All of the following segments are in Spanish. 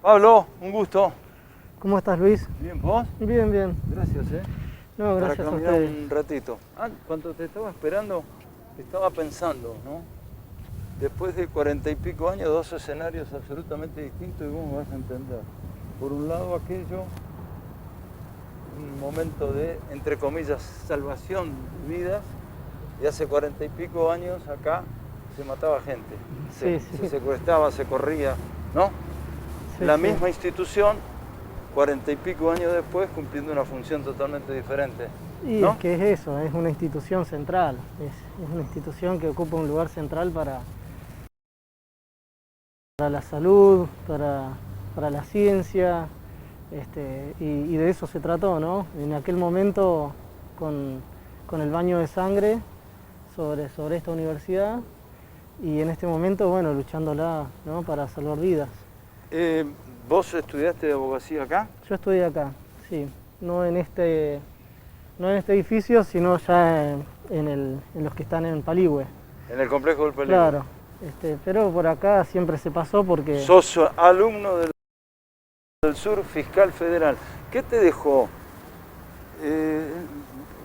Pablo, un gusto. ¿Cómo estás, Luis? Bien, ¿vos? Bien, bien. Gracias, No, Para gracias a caminar ustedes. un ratito. Cuando te estaba esperando, estaba pensando, ¿no? Después de 40 y pico años, dos escenarios absolutamente distintos y vos me vas a entender. Por un lado aquello, un momento de, entre comillas, salvación de vidas, y hace 40 y pico años acá se mataba gente. Sí, Se sí. secuestraba, se corría, ¿no? Sí, La sí. misma institución, 40 y pico años después, cumpliendo una función totalmente diferente, Y ¿no? es que es eso, es una institución central. Es una institución que ocupa un lugar central para la salud, para la ciencia, y de eso se trató, ¿no? En aquel momento, con el baño de sangre sobre esta universidad, y en este momento, bueno, luchándola, ¿no? Para salvar vidas. ¿Vos estudiaste abogacía acá? Yo estudié acá, sí, no en este edificio, sino ya en los que están en Paligüe. En el complejo del Peligro. Claro, pero por acá siempre se pasó porque... Sos alumno del Sur Fiscal Federal. ¿Qué te dejó?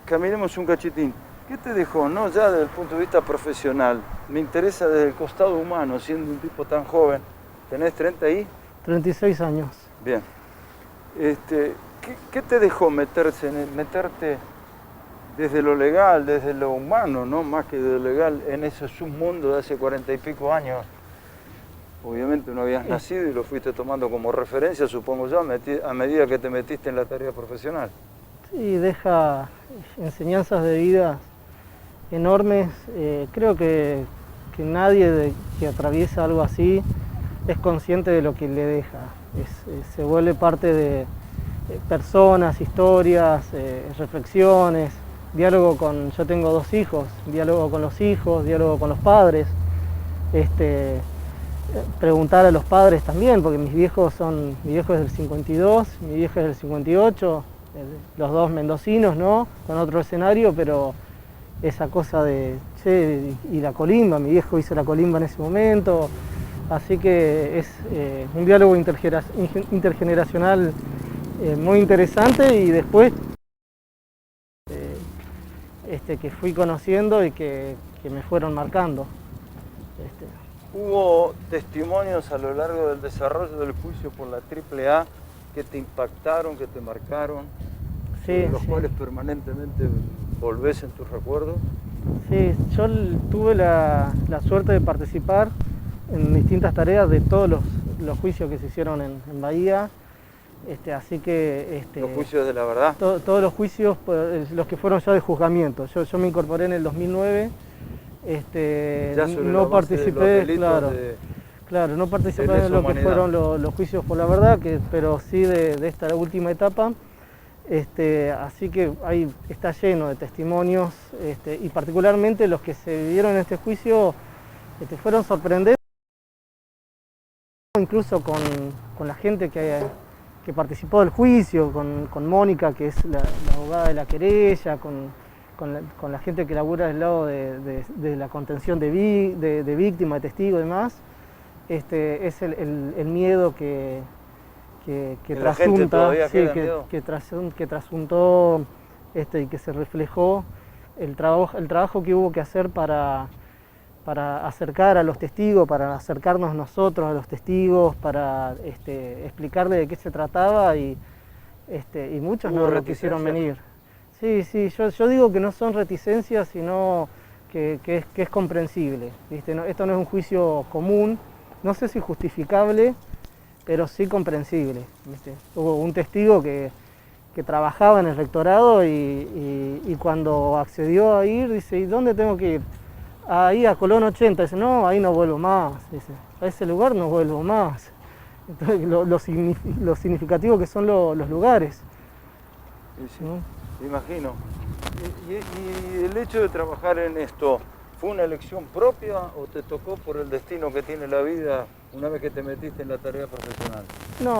Caminemos un cachitín. ¿Qué te dejó? No ya desde el punto de vista profesional. Me interesa desde el costado humano, siendo un tipo tan joven. ¿Tenés 30 ahí? 36 años. Bien. ¿Qué te dejó meterte desde lo legal, desde lo humano, no más que de lo legal, en ese submundo de hace 40 y pico años? Obviamente no habías nacido y lo fuiste tomando como referencia, supongo yo, a medida que te metiste en la tarea profesional. Sí, deja enseñanzas de vida enormes. Creo que nadie que atraviesa algo así es consciente de lo que le deja. Se vuelve parte de personas, historias, reflexiones, diálogo con... Yo tengo 2 hijos, diálogo con los hijos, diálogo con los padres. Preguntar a los padres también, porque mi viejo es del 52, mi vieja es del 58, los dos mendocinos, ¿no? Con otro escenario, pero esa cosa de, che, y la colimba, mi viejo hizo la colimba en ese momento, así que es un diálogo intergeneracional muy interesante, y después que fui conociendo y que me fueron marcando. ¿Hubo testimonios a lo largo del desarrollo del juicio por la AAA que te impactaron, que te marcaron, Sí, los sí. cuales permanentemente volvés en tus recuerdos? Sí, yo tuve la suerte de participar en distintas tareas de todos los juicios que se hicieron en Bahía, así que... ¿Los juicios de la verdad? Todos los juicios, los que fueron ya de juzgamiento. Yo me incorporé en el 2009, Ya sobre la no base de los participé, delitos claro, no de participé lesa en lo que humanidad. fueron los juicios por la verdad, pero sí de esta última etapa. Así que ahí está lleno de testimonios, y particularmente los que se vivieron en este juicio fueron sorprendentes, incluso con la gente que participó del juicio, con Mónica, que es la abogada de la querella, con la gente que labura del lado de la contención de víctima, de testigo y demás. Es el miedo que trasunta, sí, que trasuntó, y que se reflejó el trabajo que hubo que hacer para acercar a los testigos, para acercarnos nosotros a los testigos, para explicarle de qué se trataba, y muchos no quisieron venir. Sí, sí, yo digo que no son reticencias, sino que es comprensible, ¿viste? No, esto no es un juicio común, no sé si justificable, pero sí comprensible, ¿viste? Hubo un testigo que trabajaba en el rectorado y cuando accedió a ir, dice, ¿y dónde tengo que ir? Ahí a Colón 80, dice, no, ahí no vuelvo más, dice, a ese lugar no vuelvo más. Entonces, lo significativo que son los lugares. Sí, ¿no? imagino. ¿Y el hecho de trabajar en esto fue una elección propia o te tocó por el destino que tiene la vida una vez que te metiste en la tarea profesional? No,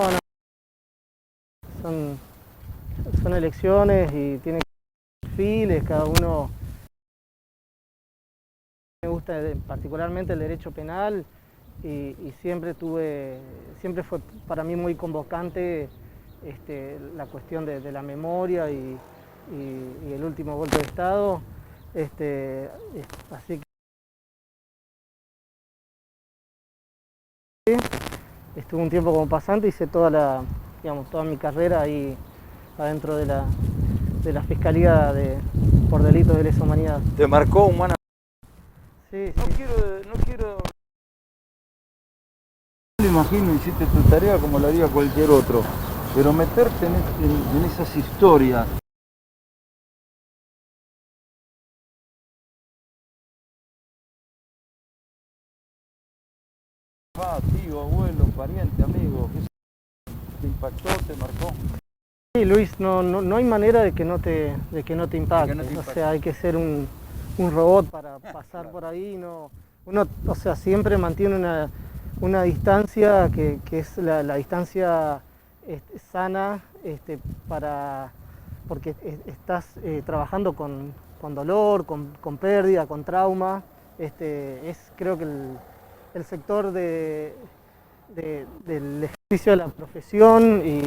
son elecciones y tienen perfiles, cada uno. Me gusta particularmente el derecho penal, y siempre fue para mí muy convocante la cuestión de la memoria y el último golpe de Estado. Así que estuve un tiempo como pasante, hice toda mi carrera ahí adentro de la Fiscalía por delitos de lesa humanidad. ¿Te marcó humana? Sí, No sí. quiero... Me imagino, hiciste tu tarea como la haría cualquier otro, pero meterte en esas historias. Tío, abuelo, pariente, amigo, ¿te impactó, te marcó? Sí, Luis, no hay manera de que no te impacte. O sea, hay que ser un robot para pasar por ahí. Uno, o sea, siempre mantiene una distancia que es la distancia sana, porque estás trabajando con dolor, con pérdida, con trauma. Creo que el sector del ejercicio de la profesión y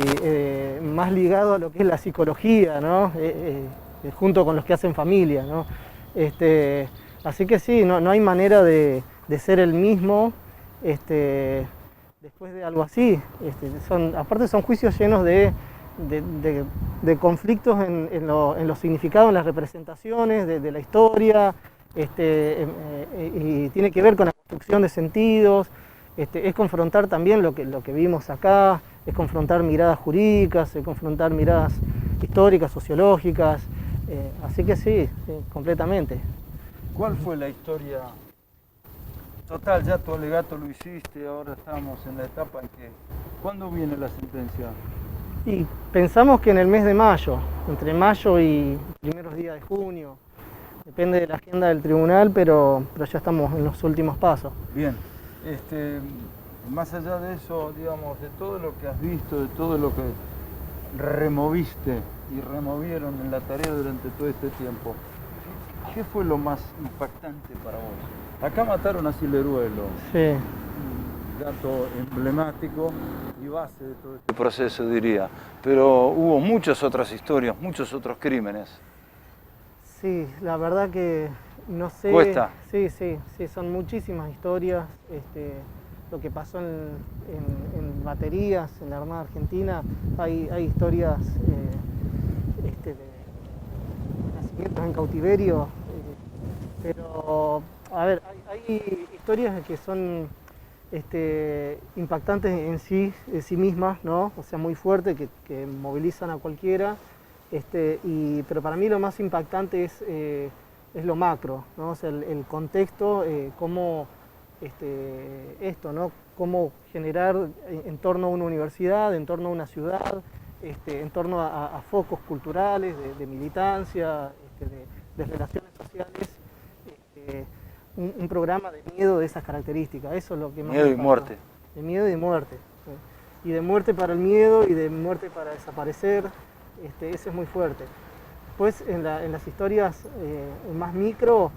más ligado a lo que es la psicología, ¿no? Junto con los que hacen familia, ¿no? Así que sí, no hay manera de ser el mismo después de algo así. Aparte son juicios llenos de conflictos en los significados, en las representaciones de la historia, y tiene que ver con la construcción de sentidos. Es confrontar también lo que vimos acá, es confrontar miradas jurídicas, es confrontar miradas históricas, sociológicas, así que sí, completamente. ¿Cuál fue la historia? Total, ya tu alegato lo hiciste, ahora estamos en la etapa en que... ¿Cuándo viene la sentencia? Y pensamos que en el mes de mayo, entre mayo y primeros días de junio, depende de la agenda del tribunal, pero ya estamos en los últimos pasos. Bien. Más allá de eso, digamos, de todo lo que has visto, de todo lo que removiste y removieron en la tarea durante todo este tiempo, ¿qué fue lo más impactante para vos? Acá mataron a Sileruelo, sí. Un dato emblemático y base de todo este proceso, diría, pero hubo muchas otras historias, muchos otros crímenes. Sí, la verdad que no sé. ¿Cuesta? Sí, son muchísimas historias. Lo que pasó en baterías, en la Armada Argentina, hay historias de nacimientos en cautiverio, pero a ver, hay historias que son impactantes en sí mismas, ¿no? O sea, muy fuertes, que movilizan a cualquiera. Pero para mí lo más impactante es lo macro, ¿no? O sea, el contexto, cómo ¿no? Cómo generar en torno a una universidad, en torno a una ciudad, en torno a focos culturales, de militancia, de relaciones sociales, un programa de miedo de esas características. Eso es lo que más miedo y impacta. muerte. De miedo y de muerte. Y de muerte para el miedo y de muerte para desaparecer. Eso es muy fuerte. Después en las historias más micro,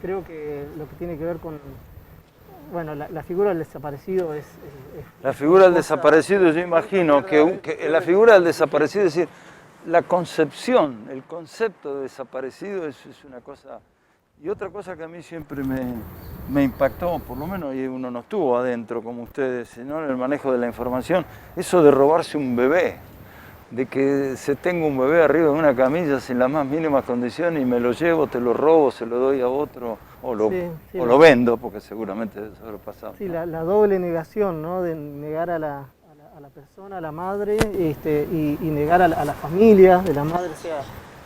creo que lo que tiene que ver con, bueno, la figura del desaparecido es la figura del desaparecido, yo imagino que la figura del desaparecido, es decir, la concepción, el concepto de desaparecido es una cosa. Y otra cosa que a mí siempre me impactó, por lo menos y uno no estuvo adentro como ustedes, sino en el manejo de la información, eso de robarse un bebé. De que se tenga un bebé arriba de una camilla sin las más mínimas condiciones y me lo llevo, te lo robo, se lo doy a otro o lo vendo, porque seguramente eso habrá pasado. Sí, ¿no? la doble negación, ¿no? De negar a la persona, a la madre, y negar a la familia de la madre, o sea,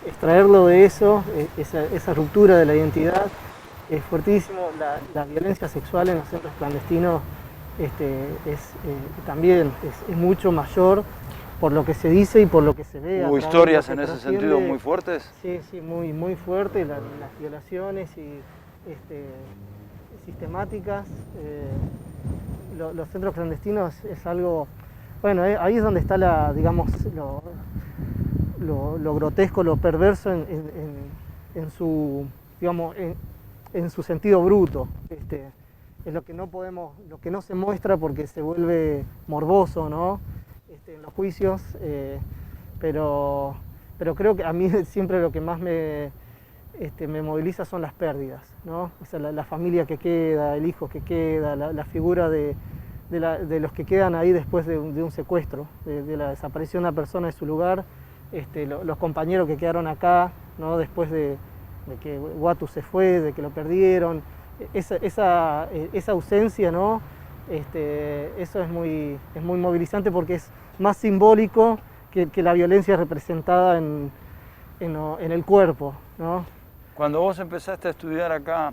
extraerlo de eso, esa ruptura de la identidad es fuertísimo. La violencia sexual en los centros clandestinos también es mucho mayor, por lo que se dice y por lo que se ve. ¿Hubo historias en ese sentido muy fuertes? Sí, muy fuertes, las violaciones y sistemáticas. Los centros clandestinos es algo, bueno, ahí es donde está digamos, lo grotesco, lo perverso en su, digamos, en su sentido bruto. es lo que no podemos, lo que no se muestra porque se vuelve morboso, ¿no? En los juicios, pero creo que a mí siempre lo que más me moviliza son las pérdidas, ¿no? O sea, la familia que queda, el hijo que queda, la figura de los que quedan ahí después de un secuestro, de la desaparición de una persona de su lugar, los compañeros que quedaron acá, ¿no? Después de que Watu se fue, de que lo perdieron, esa ausencia, ¿no? Eso es muy movilizante porque es más simbólico que la violencia representada en el cuerpo, ¿no? Cuando vos empezaste a estudiar acá,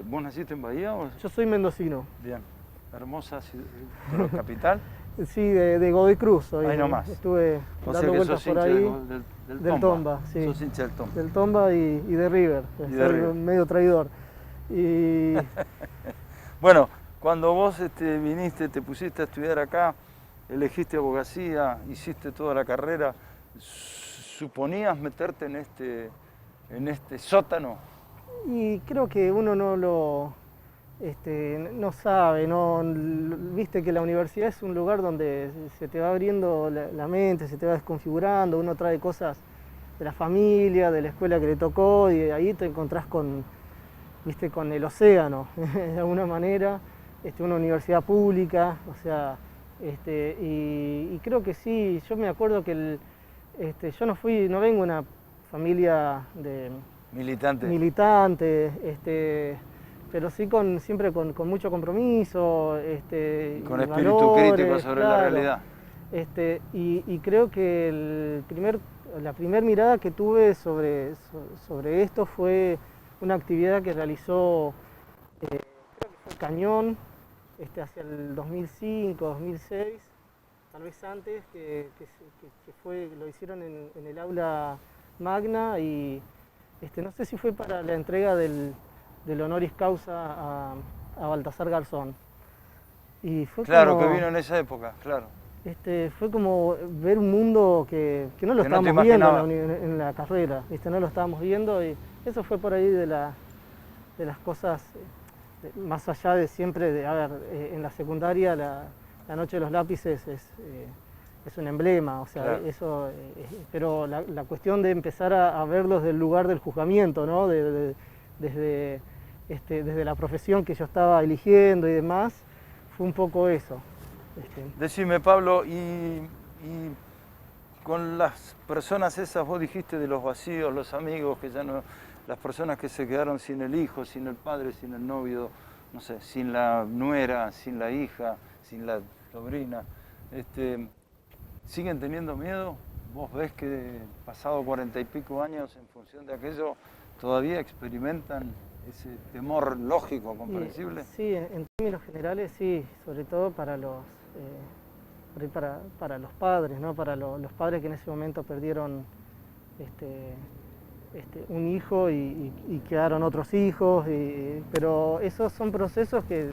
¿vos naciste en Bahía? ¿O? Yo soy mendocino. Bien, hermosa ciudad, capital. Sí, de Godoy Cruz. Ahí nomás. Estuve dando vueltas por ahí. Del Tomba, sí. Sos hincha del Tomba. Del Tomba y de River. Soy medio traidor. Y... Bueno, cuando vos viniste, te pusiste a estudiar acá, elegiste abogacía, hiciste toda la carrera, ¿suponías meterte en este sótano? Y creo que uno no sabe, viste que la universidad es un lugar donde se te va abriendo la mente, se te va desconfigurando, uno trae cosas de la familia, de la escuela que le tocó y ahí te encontrás con el océano, de alguna manera, una universidad pública, o sea, y creo que sí, yo me acuerdo que yo no vengo de una familia de militante, pero sí siempre con mucho compromiso, con espíritu crítico sobre la realidad. Y creo que la primera mirada que tuve sobre esto fue una actividad que realizó, creo que fue Cañón, hacia el 2005, 2006, tal vez antes, que lo hicieron en el aula magna y no sé si fue para la entrega del honoris causa a Baltasar Garzón. Y fue claro, que vino en esa época, claro. Fue como ver un mundo que no lo estábamos viendo en la carrera, no lo estábamos viendo y eso fue por ahí de las cosas, más allá de siempre, en la secundaria la noche de los lápices es un emblema, o sea, claro. Eso, pero la cuestión de empezar a verlos del lugar del juzgamiento, ¿no? Desde la profesión que yo estaba eligiendo y demás, fue un poco eso. Decime, Pablo, y con las personas esas, vos dijiste de los vacíos, los amigos, que ya no, las personas que se quedaron sin el hijo, sin el padre, sin el novio, no sé, sin la nuera, sin la hija, sin la sobrina, ¿siguen teniendo miedo? ¿Vos ves que pasado 40 y pico años, en función de aquello, todavía experimentan ese temor lógico, comprensible? Sí, en términos generales sí, sobre todo para los padres, ¿no? Para los padres que en ese momento perdieron un hijo y quedaron otros hijos, pero esos son procesos que,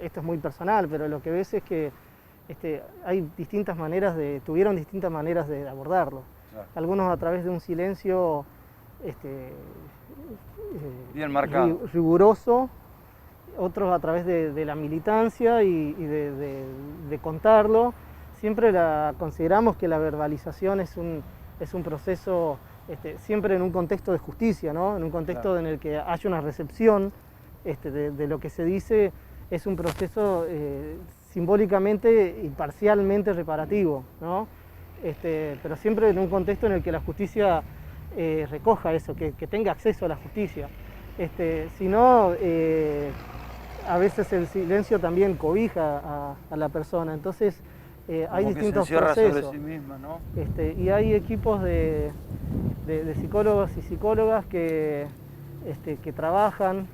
esto es muy personal, pero lo que ves es que hay tuvieron distintas maneras de abordarlo. Claro. Algunos a través de un silencio bien marcado, riguroso, otros a través de la militancia y de contarlo. Siempre consideramos que la verbalización es un proceso siempre en un contexto de justicia, ¿no? En un contexto claro. En el que haya una recepción de lo que se dice, es un proceso simbólicamente y parcialmente reparativo, ¿no? Pero siempre en un contexto en el que la justicia recoja eso, que tenga acceso a la justicia. Si no, a veces el silencio también cobija a la persona, entonces hay distintos procesos. Sobre sí misma, ¿no? Y hay equipos de psicólogos y psicólogas que trabajan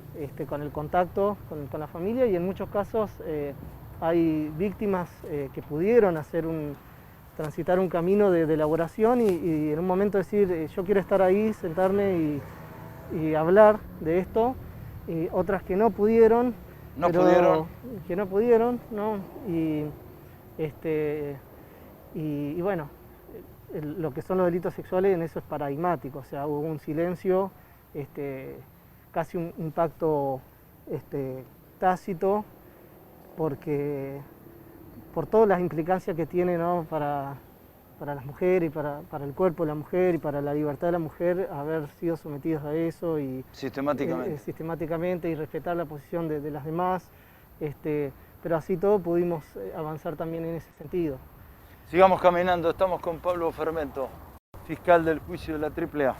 con el contacto con la familia y en muchos casos hay víctimas que pudieron transitar un camino de elaboración y en un momento decir yo quiero estar ahí, sentarme y hablar de esto, y otras que no pudieron, ¿no? Y bueno, lo que son los delitos sexuales en eso es paradigmático, o sea, hubo un silencio, casi un pacto tácito, porque por todas las implicancias que tiene, ¿no?, para las mujeres y para el cuerpo de la mujer y para la libertad de la mujer, haber sido sometidos a eso y sistemáticamente y respetar la posición de las demás, pero así todo pudimos avanzar también en ese sentido. Sigamos caminando, estamos con Pablo Fermento, fiscal del juicio de la AAA.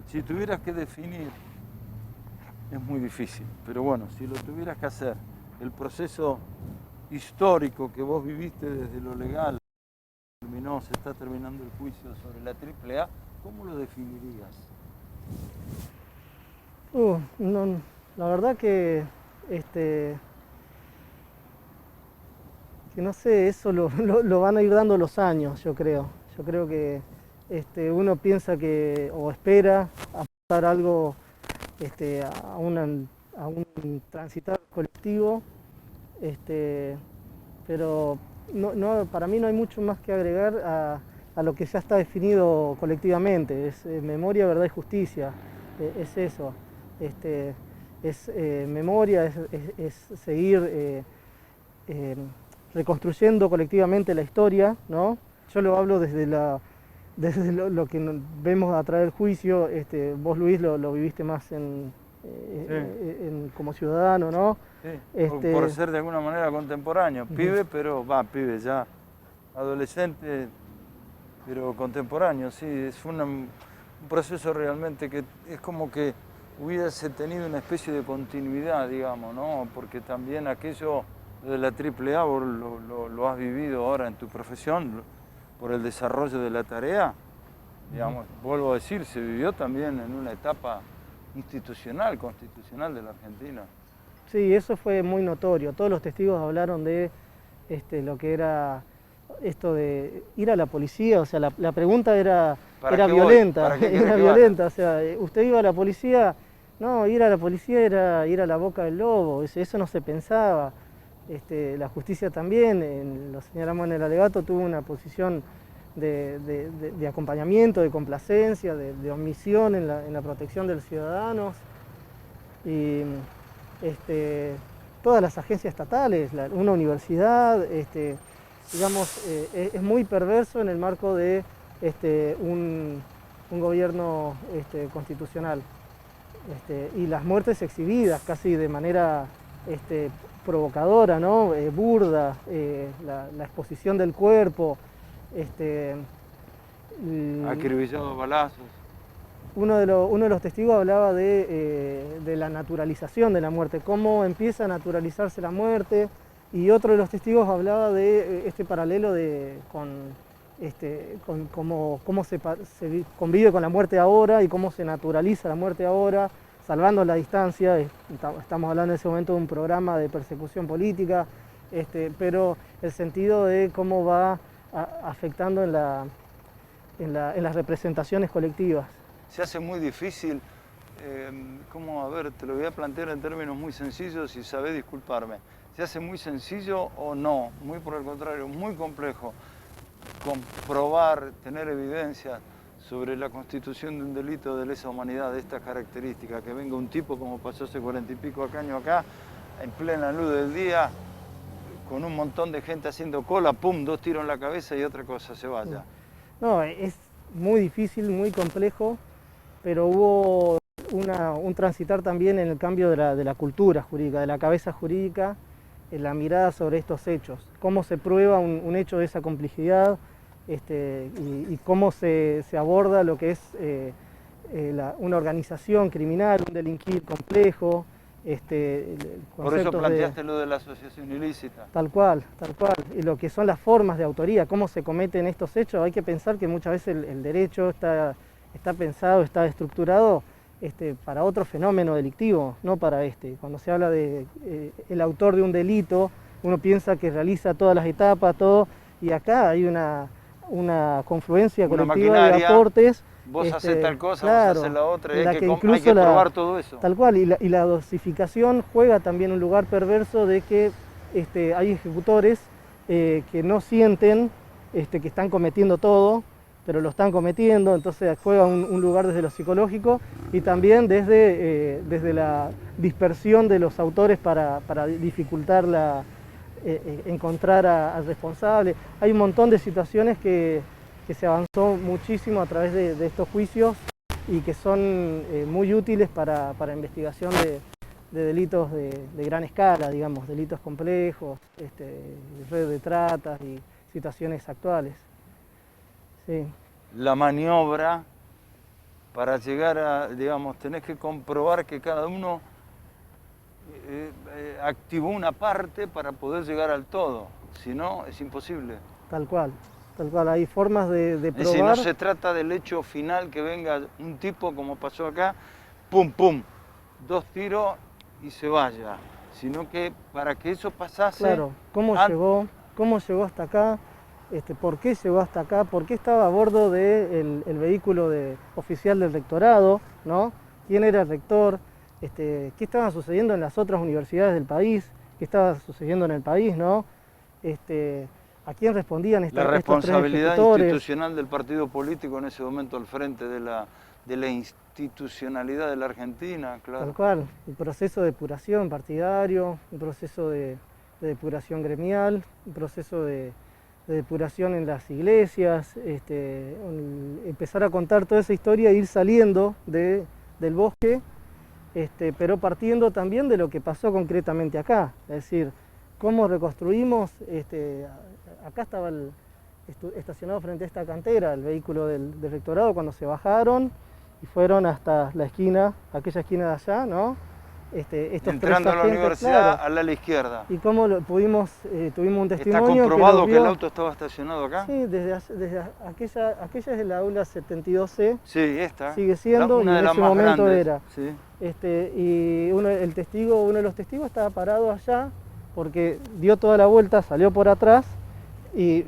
Si tuvieras que definir, es muy difícil, pero bueno, si lo tuvieras que hacer, el proceso histórico que vos viviste desde lo legal, se está terminando el juicio sobre la AAA, ¿cómo lo definirías? No, la verdad que no sé, eso lo van a ir dando los años, yo creo. Yo creo que uno piensa que, o espera aportar algo a un transitar colectivo, pero para mí no hay mucho más que agregar a lo que ya está definido colectivamente. Es memoria, verdad y justicia, es eso. Es memoria, es seguir reconstruyendo colectivamente la historia, ¿no? Yo lo hablo desde lo que vemos a través del juicio. Vos, Luis, lo viviste más como ciudadano, ¿no? Sí, por ser de alguna manera contemporáneo, pibe, pero pibe ya, adolescente, pero contemporáneo, sí, es un proceso realmente que es como que hubiese tenido una especie de continuidad, digamos, ¿no? Porque también aquello de la AAA vos lo has vivido ahora en tu profesión, por el desarrollo de la tarea, digamos, vuelvo a decir, se vivió también en una etapa institucional, constitucional de la Argentina. Sí, eso fue muy notorio. Todos los testigos hablaron de lo que era esto de ir a la policía. O sea, la pregunta era violenta, era violenta. O sea, ¿usted iba a la policía? No, ir a la policía era ir a la boca del lobo, eso no se pensaba. La justicia también, lo señalamos en el alegato, tuvo una posición de acompañamiento, de complacencia, de omisión en la protección de los ciudadanos. Y todas las agencias estatales, una universidad, digamos, es muy perverso en el marco de un gobierno constitucional. Y las muertes exhibidas casi de manera provocadora, ¿no? Burda, la exposición del cuerpo. Acribillado a balazos. Uno de los testigos hablaba de la naturalización de la muerte, cómo empieza a naturalizarse la muerte, y otro de los testigos hablaba de este paralelo con cómo se convive con la muerte ahora y cómo se naturaliza la muerte ahora, salvando la distancia. Estamos hablando en ese momento de un programa de persecución política, pero el sentido de cómo va afectando en las representaciones colectivas. Se hace muy difícil, a ver, te lo voy a plantear en términos muy sencillos y sabés disculparme. ¿Se hace muy sencillo o no? Muy por el contrario, muy complejo comprobar, tener evidencia sobre la constitución de un delito de lesa humanidad de esta característica, que venga un tipo como pasó hace 40 y pico años acá, en plena luz del día, con un montón de gente haciendo cola, pum, 2 tiros en la cabeza y otra cosa, se vaya. No, es muy difícil, muy complejo, pero hubo un transitar también en el cambio de la cultura jurídica, de la cabeza jurídica, en la mirada sobre estos hechos. Cómo se prueba un hecho de esa complejidad, y cómo se aborda lo que es una organización criminal, un delinquir complejo. Por eso planteaste lo de la asociación ilícita. Tal cual. Y lo que son las formas de autoría, cómo se cometen estos hechos. Hay que pensar que muchas veces el derecho está pensado, está estructurado para otro fenómeno delictivo, no para este. Cuando se habla de el autor de un delito, uno piensa que realiza todas las etapas, todo, y acá hay una confluencia colectiva de aportes. Vos haces tal cosa, claro, vos haces la otra, y hay que probar todo eso. Tal cual, y la dosificación juega también un lugar perverso de que hay ejecutores que no sienten que están cometiendo todo, pero lo están cometiendo, entonces juega un lugar desde lo psicológico y también desde la dispersión de los autores para dificultar encontrar al responsable. Hay un montón de situaciones que se avanzó muchísimo a través de estos juicios y que son muy útiles para investigación de delitos de gran escala, digamos, delitos complejos, red de tratas y situaciones actuales. Sí. La maniobra para llegar a, digamos, tenés que comprobar que cada uno activó una parte para poder llegar al todo, si no es imposible. Tal cual, hay formas de probar. Es decir, no se trata del hecho final que venga un tipo como pasó acá, pum, pum, 2 tiros y se vaya, sino que para que eso pasase... Claro, cómo llegó hasta acá, por qué llegó hasta acá, por qué estaba a bordo del vehículo oficial del rectorado, ¿no? ¿Quién era el rector? ¿Qué estaba sucediendo en las otras universidades del país? ¿Qué estaba sucediendo en el país, no? ¿A quién respondían estos tres ejecutores? La responsabilidad institucional del partido político en ese momento al frente de la institucionalidad de la Argentina, claro. Tal cual, el proceso de depuración partidario, un proceso de depuración gremial, un proceso de depuración en las iglesias, empezar a contar toda esa historia e ir saliendo del bosque, pero partiendo también de lo que pasó concretamente acá, es decir, cómo reconstruimos, acá estaba estacionado frente a esta cantera el vehículo del rectorado cuando se bajaron y fueron hasta la esquina, aquella esquina de allá, ¿no? Entrando a la universidad, claro, a la izquierda. Y cómo tuvimos un testimonio. ¿Está comprobado que el auto estaba estacionado acá? Sí, desde aquella es el aula 72C. Sí, esta. Sigue siendo, una y de en las ese más momento grandes, era. sí. Y uno de los testigos estaba parado allá porque dio toda la vuelta, salió por atrás y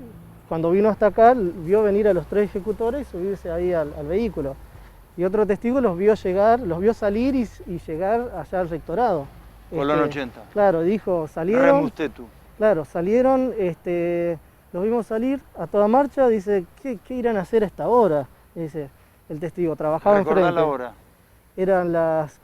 cuando vino hasta acá vio venir a los 3 ejecutores y subirse ahí al vehículo. Y otro testigo los vio salir y llegar allá al rectorado. Colón 80. Claro, dijo, salieron. Remustetu. Claro, salieron, los vimos salir a toda marcha, dice, ¿qué irán a hacer a esta hora? Dice el testigo, trabajaba enfrente. Recordá la hora.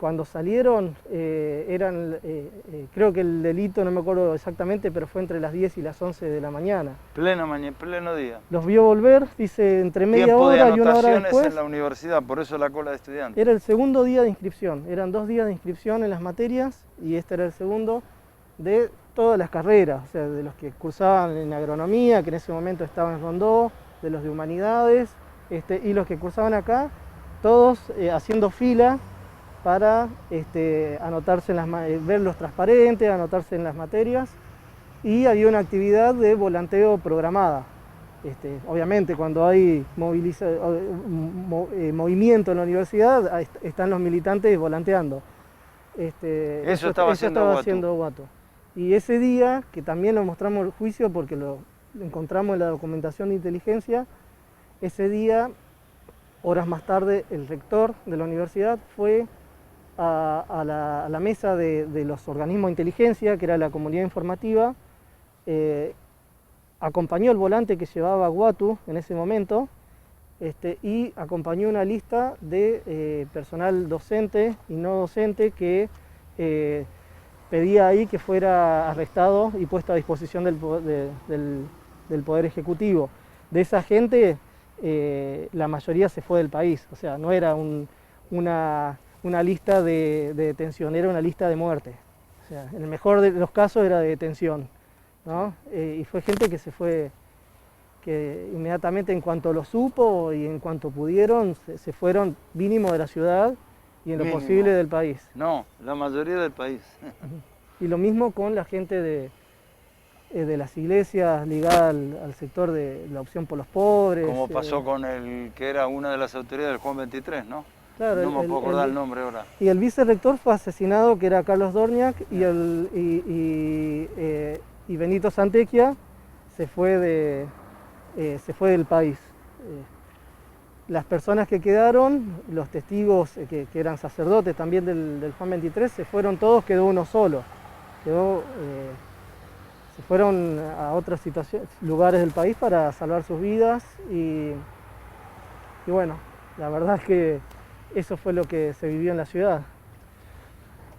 Cuando salieron, creo que el delito, no me acuerdo exactamente, pero fue entre las 10 y las 11 de la mañana. Pleno día. Los vio volver, dice, entre media hora y una hora después. En la universidad, por eso la cola de estudiantes. Era el segundo día de inscripción, eran 2 días de inscripción en las materias y este era el segundo de todas las carreras, o sea, de los que cursaban en agronomía, que en ese momento estaban en Rondó, de los de humanidades, y los que cursaban acá, todos haciendo fila para anotarse ver los transparentes, anotarse en las materias, y había una actividad de volanteo programada. Obviamente cuando hay movimiento en la universidad, están los militantes volanteando. Eso estaba haciendo Guato. Y ese día, que también lo mostramos en el juicio porque lo encontramos en la documentación de inteligencia, ese día, horas más tarde, el rector de la universidad fue a la mesa de los organismos de inteligencia, que era la comunidad informativa, acompañó el volante que llevaba Guatu en ese momento y acompañó una lista de personal docente y no docente que pedía ahí que fuera arrestado y puesto a disposición del Poder Ejecutivo. De esa gente, la mayoría se fue del país, o sea, no era una lista de detención, era una lista de muerte. O sea, en el mejor de los casos era de detención, ¿no? Y fue gente que se fue, que inmediatamente en cuanto lo supo y en cuanto pudieron, se fueron mínimo de la ciudad y en lo posible del país. No, la mayoría del país. Y lo mismo con la gente de las iglesias ligada al sector de la opción por los pobres. Como pasó con el que era una de las autoridades del Juan 23, ¿no? Claro, no me puedo acordar el nombre ahora. Y el vicerrector fue asesinado, que era Carlos Dorniak, y Benito Santecchia se fue del país. Las personas que quedaron, los testigos que eran sacerdotes también del Juan 23, se fueron todos, quedó uno solo. Se fueron a otras lugares del país para salvar sus vidas y bueno, la verdad es que eso fue lo que se vivió en la ciudad.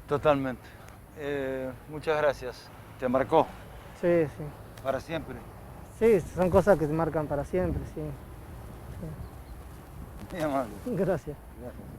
Totalmente. Muchas gracias. ¿Te marcó? Sí, sí. Para siempre. Sí, son cosas que te marcan para siempre, sí. Muy amable. Gracias. Gracias.